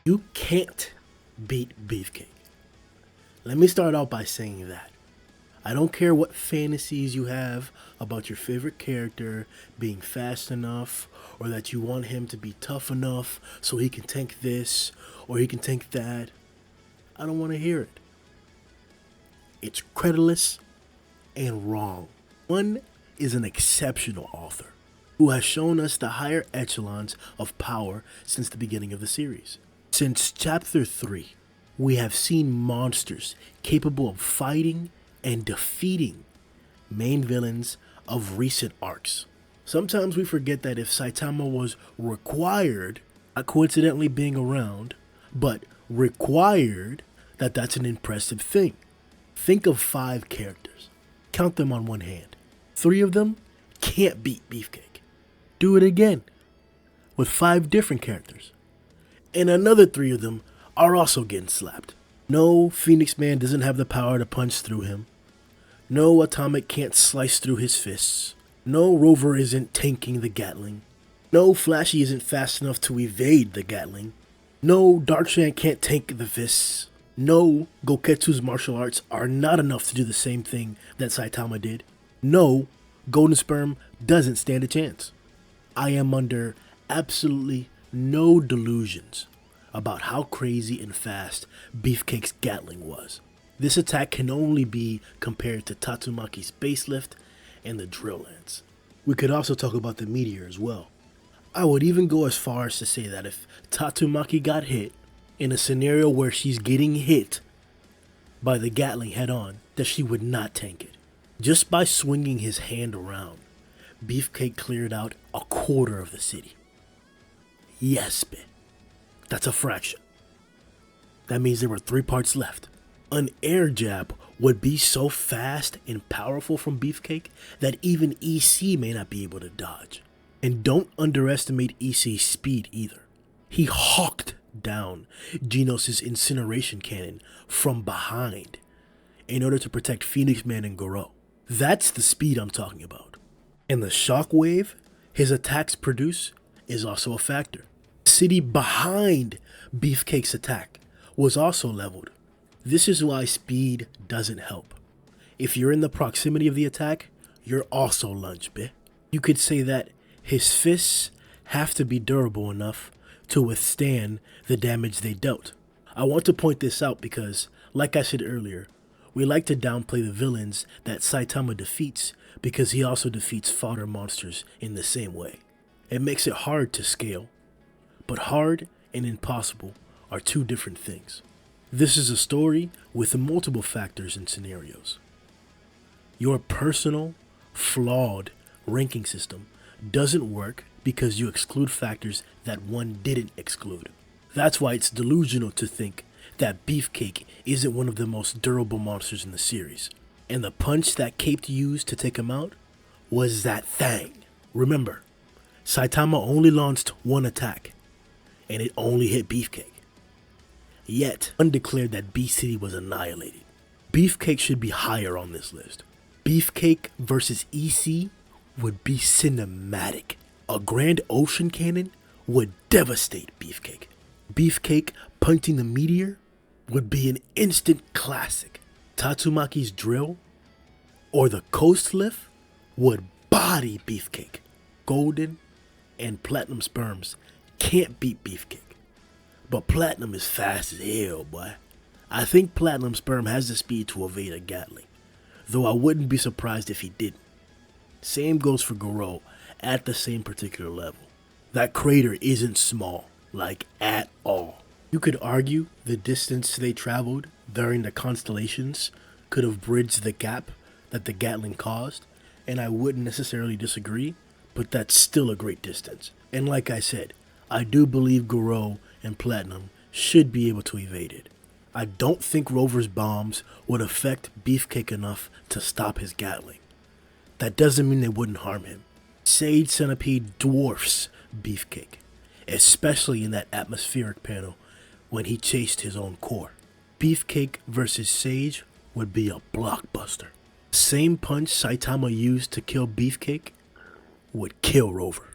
You can't beat Beefcake. Let me start out by saying that. I don't care what fantasies you have about your favorite character being fast enough, or that you want him to be tough enough so he can tank this or he can tank that. I don't want to hear it. It's credulous and wrong. One is an exceptional author who has shown us the higher echelons of power since the beginning of the series. Since chapter 3, we have seen monsters capable of fighting and defeating main villains of recent arcs. Sometimes we forget that if Saitama was required, not coincidentally being around, but required, that's an impressive thing. Think of 5 characters. Count them on one hand. 3 of them can't beat Beefcake. Do it again with 5 different characters. And another 3 of them are also getting slapped. No, Phoenix Man doesn't have the power to punch through him. No, Atomic can't slice through his fists. No, Rover isn't tanking the Gatling. No, Flashy isn't fast enough to evade the Gatling. No, Darkshan can't tank the fists. No, Goketsu's martial arts are not enough to do the same thing that Saitama did. No, Golden Sperm doesn't stand a chance. I am under absolutely no delusions about how crazy and fast Beefcake's Gatling was. This attack can only be compared to Tatsumaki's Baselift and the Drill Lance. We could also talk about the Meteor as well. I would even go as far as to say that if Tatsumaki got hit in a scenario where she's getting hit by the Gatling head on, that she would not tank it. Just by swinging his hand around, Beefcake cleared out a quarter of the city. Yes, that's a fraction. That means there were 3 parts left. An air jab would be so fast and powerful from Beefcake that even EC may not be able to dodge. And don't underestimate EC's speed either. He hawked down Genos' incineration cannon from behind in order to protect Phoenix Man and Garou. That's the speed I'm talking about. And the shockwave his attacks produce is also a factor. The city behind Beefcake's attack was also leveled. This is why speed doesn't help. If you're in the proximity of the attack, you're also lunch, bitch. You could say that his fists have to be durable enough to withstand the damage they dealt. I want to point this out because, like I said earlier, we like to downplay the villains that Saitama defeats because he also defeats fodder monsters in the same way. It makes it hard to scale, but hard and impossible are 2 different things. This is a story with multiple factors and scenarios. Your personal, flawed ranking system doesn't work because you exclude factors that one didn't exclude. That's why it's delusional to think that Beefcake isn't one of the most durable monsters in the series. And the punch that Cape used to take him out was that thing. Remember, Saitama only launched 1 attack, and it only hit Beefcake. Yet, one declared that Beast City was annihilated. Beefcake should be higher on this list. Beefcake versus EC would be cinematic. A Grand Ocean Cannon would devastate Beefcake. Beefcake punching the Meteor would be an instant classic. Tatsumaki's drill or the Coast Lift would body Beefcake. Golden and Platinum Sperms can't beat Beefcake. But Platinum is fast as hell, boy. I think Platinum Sperm has the speed to evade a Gatling, though I wouldn't be surprised if he didn't. Same goes for Garou at the same particular level. That crater isn't small, like at all. You could argue the distance they traveled during the constellations could have bridged the gap that the Gatling caused, and I wouldn't necessarily disagree, but that's still a great distance. And like I said, I do believe Garou and Platinum should be able to evade it. I don't think Rover's bombs would affect Beefcake enough to stop his Gatling. That doesn't mean they wouldn't harm him. Sage Centipede dwarfs Beefcake, especially in that atmospheric panel when he chased his own core. Beefcake versus Sage would be a blockbuster. Same punch Saitama used to kill Beefcake would kill Rover.